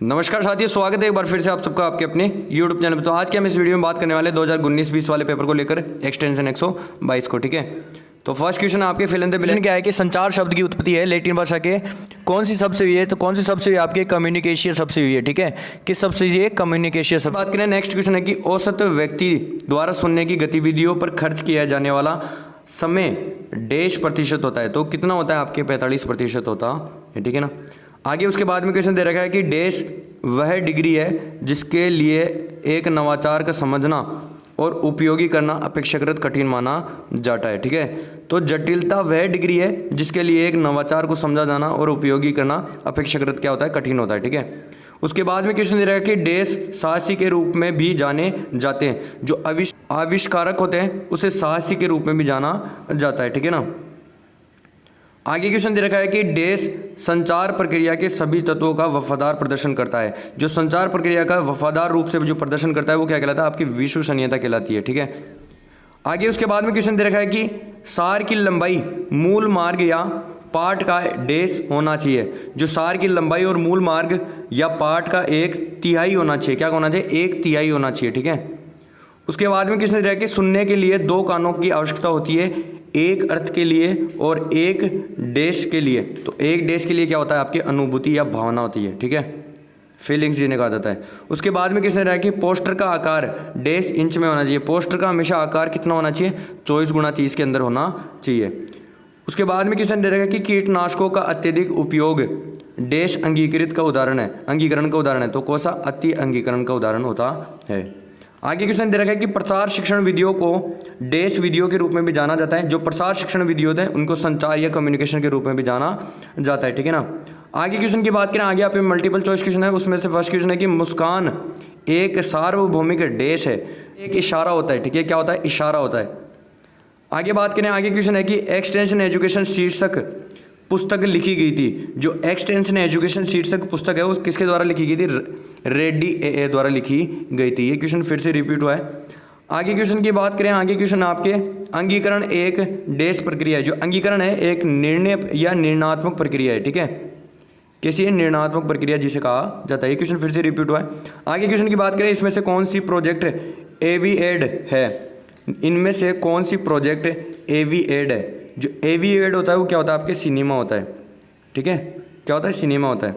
नमस्कार साथियों, स्वागत है एक बार फिर से आप सबका आपके अपने YouTube चैनल पर। तो आज के हम इस वीडियो में बात करने वाले 2019-20 वाले पेपर को लेकर एक्सटेंशन 122 को। ठीक है, तो फर्स्ट क्वेश्चन आपके फिल इन द ब्लैंक क्या है कि संचार शब्द की उत्पत्ति है लैटिन भाषा के कौन सी शब्द से हुई है? तो कौन सी शब्द से हुई है? आपके कम्युनिकेशियर शब्द से हुई है। ठीक है, किस शब्द से हुई है? कम्युनिकेशियर शब्द। बात करें नेक्स्ट क्वेश्चन है कि औसत व्यक्ति द्वारा सुनने की गतिविधियों पर खर्च किया जाने वाला समय डेश प्रतिशत होता है। तो कितना होता है? आपके 45% होता है। ठीक है ना। आगे उसके बाद में क्वेश्चन दे रखा है कि डेश वह डिग्री है जिसके लिए एक नवाचार का समझना और उपयोगी करना अपेक्षाकृत कठिन माना जाता है। ठीक है, तो जटिलता वह डिग्री है जिसके लिए एक नवाचार को समझा जाना और उपयोगी करना अपेक्षाकृत क्या होता है? कठिन होता है। ठीक है, उसके बाद में क्वेश्चन दे रहा है कि डेश साहसी के रूप में भी जाने जाते हैं। जो आविष्कारक होते हैं उसे साहसी के रूप में भी जाना जाता है। ठीक है ना। आगे क्वेश्चन दे रखा है कि डेश संचार प्रक्रिया के सभी तत्वों का वफादार प्रदर्शन करता है। जो संचार प्रक्रिया का वफादार रूप से जो प्रदर्शन करता है वो क्या कहलाता है? आपकी विश्वसनीयता कहलाती है। ठीक है, आगे उसके बाद में क्वेश्चन दे रखा है कि सार की लंबाई मूल मार्ग या पाठ का डेश होना चाहिए। जो सार की लंबाई और मूल मार्ग या पाठ का 1/3 होना चाहिए। क्या होना चाहिए? 1/3 होना चाहिए। ठीक है, उसके बाद में क्वेश्चन दे रहा है कि सुनने के लिए 2 कानों की आवश्यकता होती है, एक अर्थ के लिए और एक डेश के लिए। तो एक डेश के लिए क्या होता है? आपकी अनुभूति या भावना होती है। ठीक है, फीलिंग्स जिन्हें कहा जाता है। उसके बाद में किसने रहा है कि पोस्टर का आकार डेश इंच में होना चाहिए। पोस्टर का हमेशा आकार कितना होना चाहिए? 24x30 के अंदर होना चाहिए। उसके बाद में क्वेश्चन दे रहा है कि कीटनाशकों का अत्यधिक उपयोग डेश अंगीकृत का उदाहरण है, अंगीकरण का उदाहरण है। तो कौन सा? अति अंगीकरण का उदाहरण होता है। आगे क्वेश्चन दे रखा है कि प्रसार शिक्षण विधियों को डेश विधियों के रूप में भी जाना जाता है। जो प्रसार शिक्षण विधि होते हैं उनको संचार या कम्युनिकेशन के रूप में भी जाना जाता है। ठीक है ना। आगे क्वेश्चन की बात करें, आगे आप मल्टीपल चॉइस क्वेश्चन है, उसमें से फर्स्ट क्वेश्चन है कि मुस्कान एक सार्वभौमिक डेश है। एक इशारा होता है। ठीक है, क्या होता है? इशारा होता है। आगे बात करें, आगे क्वेश्चन है कि एक्सटेंशन एजुकेशन शीर्षक पुस्तक लिखी गई थी। जो एक्सटेंशन एजुकेशन शीर्षक पुस्तक है वो किसके द्वारा लिखी गई थी? रेड्डी ए द्वारा लिखी गई थी। ये क्वेश्चन फिर से रिपीट हुआ है। आगे क्वेश्चन की बात करें, आगे क्वेश्चन आपके अंगीकरण एक डेश प्रक्रिया है। जो अंगीकरण है एक निर्णय या निर्णयात्मक प्रक्रिया है। ठीक है, कैसी है? निर्णयात्मक प्रक्रिया जिसे कहा जाता है। ये क्वेश्चन फिर से रिपीट हुआ है। आगे क्वेश्चन की बात करें, इसमें से कौन सी प्रोजेक्ट एवीएड है? इनमें से कौन सी प्रोजेक्ट एवीएड है? जो एवीएड होता है वो क्या होता है? आपके सिनेमा होता है। ठीक है, क्या होता है? सिनेमा होता है।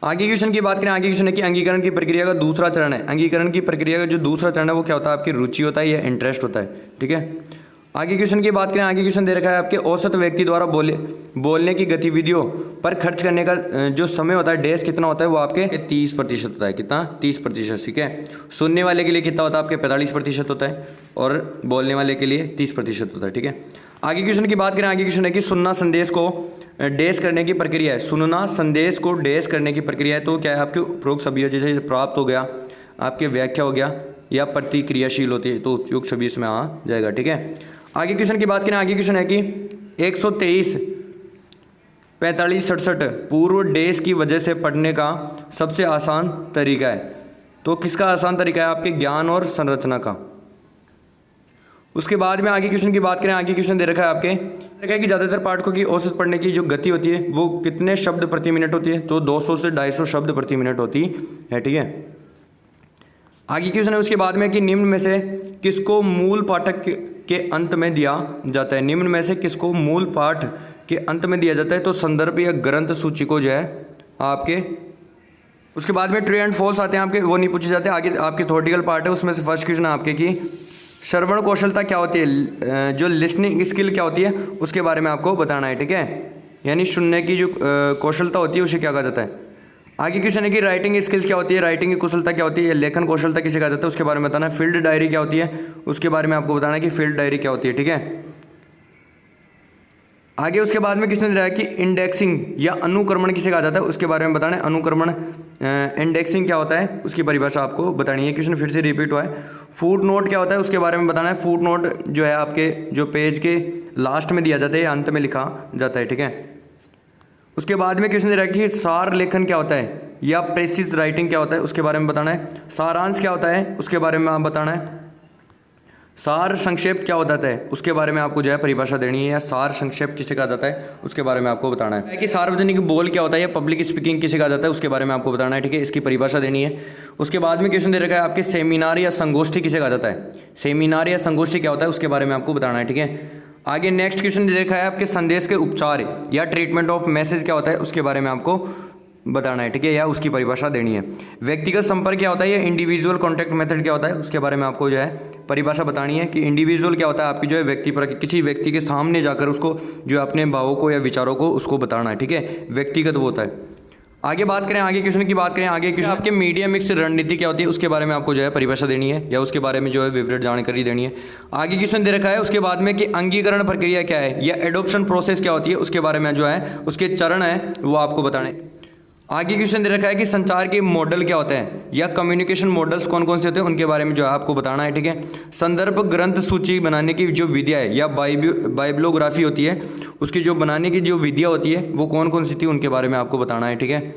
आगे क्वेश्चन की बात करें, आगे क्वेश्चन है कि अंगीकरण की प्रक्रिया का दूसरा चरण है। अंगीकरण की प्रक्रिया का जो दूसरा चरण है वो क्या होता है? आपकी रुचि होता है या इंटरेस्ट होता है। ठीक है, आगे क्वेश्चन की बात करें, आगे क्वेश्चन दे रखा है आपके औसत व्यक्ति द्वारा बोलने की गतिविधियों पर खर्च करने का जो समय होता है डेश कितना होता है? वो आपके 30% होता है। कितना? 30%। ठीक है, सुनने वाले के लिए कितना होता है? आपके 45% होता है और बोलने वाले के लिए 30% होता है। ठीक है, आगे क्वेश्चन की बात करें, आगे क्वेश्चन है कि सुनना संदेश को डेश करने की प्रक्रिया है। सुनना संदेश को डेश करने की प्रक्रिया है। तो क्या है? आपके उपरोक्त सभी जैसे प्राप्त हो गया, आपके व्याख्या हो गया या प्रतिक्रियाशील होती है, तो उपयुक्त सभी इसमें आ जाएगा। ठीक है, आगे क्वेश्चन की बात करें, आगे क्वेश्चन है कि 123 45 67 पूर्व डेश की वजह से पढ़ने का सबसे आसान तरीका है। तो किसका आसान तरीका है? आपके ज्ञान और संरचना का। उसके बाद में आगे क्वेश्चन की बात करें, आगे क्वेश्चन दे रखा है आपके रखा है कि ज़्यादातर पाठकों की औसत पढ़ने की जो गति होती है वो कितने शब्द प्रति मिनट होती है? तो 200 से 250 शब्द प्रति मिनट होती है। ठीक है, आगे क्वेश्चन है उसके बाद में कि निम्न में से किसको मूल पाठक के अंत में दिया जाता है? निम्न में से किसको मूल पाठ के अंत में दिया जाता है? तो संदर्भ या ग्रंथ सूची को जो है आपके। उसके बाद में ट्रू एंड फॉल्स आते हैं आपके, वो नहीं पूछे जाते। आगे आपके थ्योरेटिकल पार्ट है, उसमें से फर्स्ट क्वेश्चन है आपके कि श्रवण कौशलता क्या होती है? जो लिसनिंग स्किल क्या होती है उसके बारे में आपको बताना है। ठीक है, यानी सुनने की जो कौशलता होती है उसे क्या कहा जाता है? आगे क्वेश्चन है कि राइटिंग स्किल्स क्या होती है? राइटिंग की कुशलता क्या होती है? लेखन कौशलता किसे कहा जाता है उसके बारे में बताना है। फील्ड डायरी क्या होती है उसके बारे में आपको बताना है कि फील्ड डायरी क्या होती है। ठीक है, आगे उसके बाद में किसने दिया है कि इंडेक्सिंग या अनुक्रमण किसे कहा जाता है उसके बारे में बताना है। अनुक्रमण इंडेक्सिंग क्या होता है उसकी परिभाषा आपको बतानी है। क्वेश्चन फिर से रिपीट हुआ है। फुट नोट क्या होता है उसके बारे में बताना है। फुट नोट जो है आपके जो पेज के लास्ट में दिया जाता है या अंत में लिखा जाता है। ठीक है, उसके बाद में क्वेश्चन दे रहा है कि सार लेखन क्या होता है या प्रेसिस राइटिंग क्या होता है उसके बारे में बताना है। सारांश क्या होता है उसके बारे में आप बताना है। सार संक्षेप क्या होता है उसके बारे में आपको जो है परिभाषा देनी है, या सार संक्षेप किसे कहा जाता है उसके बारे में आपको बताना है कि सार्वजनिक बोल क्या होता है या पब्लिक स्पीकिंग किसे कहा जाता है उसके बारे में आपको बताना है, ठीक है। इसकी परिभाषा देनी है। उसके बाद में क्वेश्चन दे रखा है आपके सेमिनार या संगोष्ठी किसे कहा जाता है, सेमिनार या संगोष्ठी क्या होता है उसके बारे में आपको बताना है, ठीक है। आगे नेक्स्ट क्वेश्चन दे रखा है आपके संदेश के उपचार या ट्रीटमेंट ऑफ मैसेज क्या होता है उसके बारे में आपको बताना है, ठीक है, या उसकी परिभाषा देनी है। व्यक्तिगत संपर्क क्या होता है या इंडिविजुअल कॉन्टैक्ट मेथड क्या होता है उसके बारे में आपको जो है परिभाषा बतानी है कि इंडिविजुअल क्या होता है, आपकी जो है व्यक्ति पर किसी व्यक्ति के सामने जाकर उसको जो अपने भावों को या विचारों को उसको बताना है, ठीक है, व्यक्तिगत वो होता है। आगे बात करें, आगे क्वेश्चन की बात करें, आगे क्वेश्चन आपके मीडिया मिक्स रणनीति क्या होती है उसके बारे में आपको जो है परिभाषा देनी है या उसके बारे में जो है विवरण जानकारी देनी है। आगे क्वेश्चन दे रखा है उसके बाद में कि अंगीकरण प्रक्रिया क्या है या एडॉप्शन प्रोसेस क्या होती है उसके बारे में जो है उसके चरण है वो आपको बताने। आगे क्वेश्चन दे रखा है कि संचार के मॉडल क्या होते हैं या कम्युनिकेशन मॉडल्स कौन कौन से होते हैं उनके बारे में जो है आपको बताना है, ठीक है। संदर्भ ग्रंथ सूची बनाने की जो विधिया है या बाइब्लोग्राफी होती है उसकी जो बनाने की जो विधिया होती है वो कौन कौन सी थी उनके बारे में आपको बताना है, ठीक है।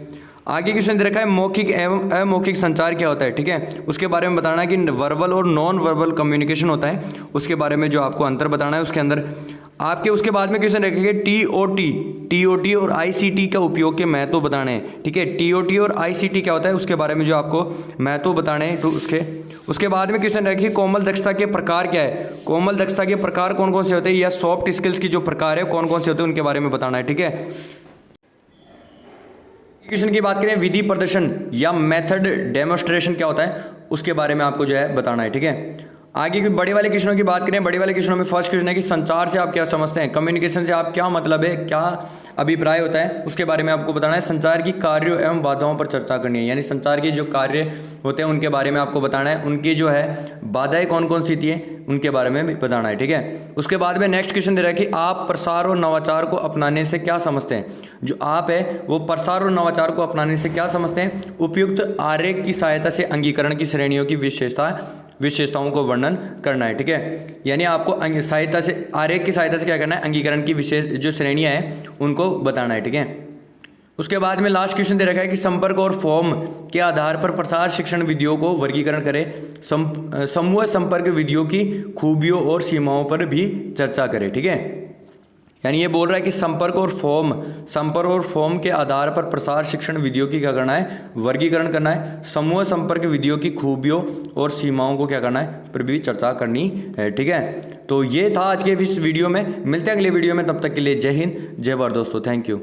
आगे क्वेश्चन दे रखा है मौखिक एवं अमौखिक संचार क्या होता है, ठीक है, उसके बारे में बताना है कि वर्बल और नॉन वर्बल कम्युनिकेशन होता है उसके बारे में जो आपको अंतर बताना है उसके अंदर। आपके उसके बाद में क्वेश्चन रखेंगे टीओटी और आईसीटी का उपयोग के महत्व बताने हैं, ठीक है। टीओटी और आईसीटी क्या होता है उसके बारे में जो आपको महत्व बताने हैं, तो उसके बाद में क्वेश्चन रखिए कोमल दक्षता के प्रकार क्या है, कोमल दक्षता के प्रकार कौन कौन से होते हैं या सॉफ्ट स्किल्स की जो प्रकार है कौन कौन से होते हैं उनके बारे में बताना है, ठीक है। क्वेश्चन की बात करें विधि प्रदर्शन या मेथड डेमोन्स्ट्रेशन क्या होता है उसके बारे में आपको जो है बताना है, ठीक है। आगे की बड़े वाले क्वेश्चनों की बात करें, बड़े वाले क्वेश्चनों में फर्स्ट क्वेश्चन है कि संचार से आप क्या समझते हैं, कम्युनिकेशन से आप क्या मतलब है, क्या अभिप्राय होता है उसके बारे में आपको बताना है। संचार की कार्यों एवं बाधाओं पर चर्चा करनी है, यानी संचार के जो कार्य होते हैं उनके बारे में आपको बताना है, उनकी जो है बाधाएं कौन कौन सी थी उनके बारे में भी बताना है, ठीक है। उसके बाद में नेक्स्ट क्वेश्चन दे रहा है कि आप प्रसार और नवाचार को अपनाने से क्या समझते हैं, जो आप है वो प्रसार और नवाचार को अपनाने से क्या समझते हैं। उपयुक्त आरेख की सहायता से अंगीकरण की श्रेणियों की विशेषताओं को वर्णन करना है, ठीक है। यानी आपको सहायता से आरेख की सहायता से क्या करना है, अंगीकरण की विशेष जो श्रेणियां हैं उनको बताना है, ठीक है। उसके बाद में लास्ट क्वेश्चन दे रखा है कि संपर्क और फॉर्म के आधार पर प्रसार शिक्षण विधियों को वर्गीकरण करें, समूह संपर्क विधियों की खूबियों और सीमाओं पर भी चर्चा करें, ठीक है। यानी ये बोल रहा है कि संपर्क और फॉर्म के आधार पर प्रसार शिक्षण विधियों की क्या करना है, वर्गीकरण करना है, समूह संपर्क विधियों की खूबियों और सीमाओं को क्या करना है पर भी चर्चा करनी है, ठीक है। तो ये था आज के इस वीडियो में, मिलते हैं अगले वीडियो में, तब तक के लिए जय हिंद जय भारत दोस्तों, थैंक यू।